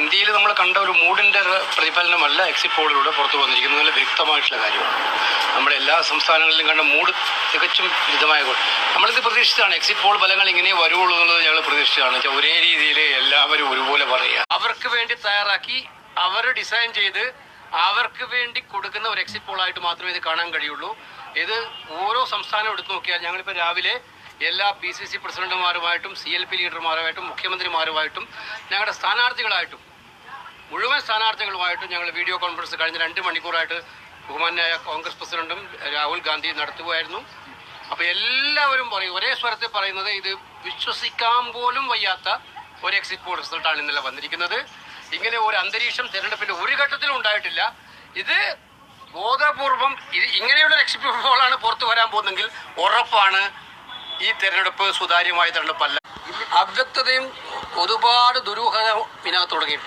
ഇന്ത്യയിൽ നമ്മൾ കണ്ട ഒരു മൂഡിൻ്റെ പ്രതിഫലനമല്ല എക്സിറ്റ് പോളിലൂടെ പുറത്തു വന്നിരിക്കുന്നത്. നല്ല വ്യക്തമായിട്ടുള്ള കാര്യമാണ്. നമ്മുടെ എല്ലാ സംസ്ഥാനങ്ങളിലും കണ്ട മൂഡ് തികച്ചും വിരുദ്ധമായ നമ്മളിത് പ്രതീക്ഷിച്ചതാണ്. എക്സിറ്റ് പോൾ ഫലങ്ങൾ ഇങ്ങനെ വരുള്ളൂ എന്നുള്ളത് ഞങ്ങൾ പ്രതീക്ഷിച്ചതാണ്. ഒരേ രീതിയിൽ എല്ലാവരും ഒരുപോലെ പറയുക, അവർക്ക് വേണ്ടി തയ്യാറാക്കി അവർ ഡിസൈൻ ചെയ്ത് അവർക്ക് വേണ്ടി കൊടുക്കുന്ന ഒരു എക്സിറ്റ് പോളായിട്ട് മാത്രമേ ഇത് കാണാൻ കഴിയുള്ളൂ. ഇത് ഓരോ സംസ്ഥാനം എടുത്തു നോക്കിയാൽ ഞങ്ങളിപ്പോൾ രാവിലെ എല്ലാ PCC പ്രസിഡന്റുമാരുമായിട്ടും CLP ലീഡർമാരുമായിട്ടും മുഖ്യമന്ത്രിമാരുമായിട്ടും ഞങ്ങളുടെ സ്ഥാനാർത്ഥികളായിട്ടും മുഴുവൻ സ്ഥാനാർത്ഥികളുമായിട്ടും ഞങ്ങൾ വീഡിയോ കോൺഫറൻസ് കഴിഞ്ഞ 2 മണിക്കൂറായിട്ട് ബഹുമാന്യായ കോൺഗ്രസ് പ്രസിഡന്റും രാഹുൽ ഗാന്ധി നടത്തുകയായിരുന്നു. അപ്പോൾ എല്ലാവരും പറയും, ഒരേ സ്വരത്തിൽ പറയുന്നത് ഇത് വിശ്വസിക്കാൻ പോലും വയ്യാത്ത ഒരു എക്സിറ്റ് പോൾ റിസൾട്ടാണ് ഇന്നലെ വന്നിരിക്കുന്നത്. ഇങ്ങനെ ഒരു അന്തരീക്ഷം തെരഞ്ഞെടുപ്പിന്റെ ഒരു ഘട്ടത്തിലും ഉണ്ടായിട്ടില്ല. ഇത് ബോധപൂർവം ഇങ്ങനെയുള്ള എക്സിറ്റ് പോളാണ് പുറത്തു വരാൻ പോകുന്നെങ്കിൽ ഉറപ്പാണ് ഈ തെരഞ്ഞെടുപ്പ് സുതാര്യമായ തെരഞ്ഞെടുപ്പല്ല. അവ്യക്തതയും ഒരുപാട് ദുരൂഹത ഇതിനകത്ത് തുടങ്ങിയിട്ടുണ്ട്.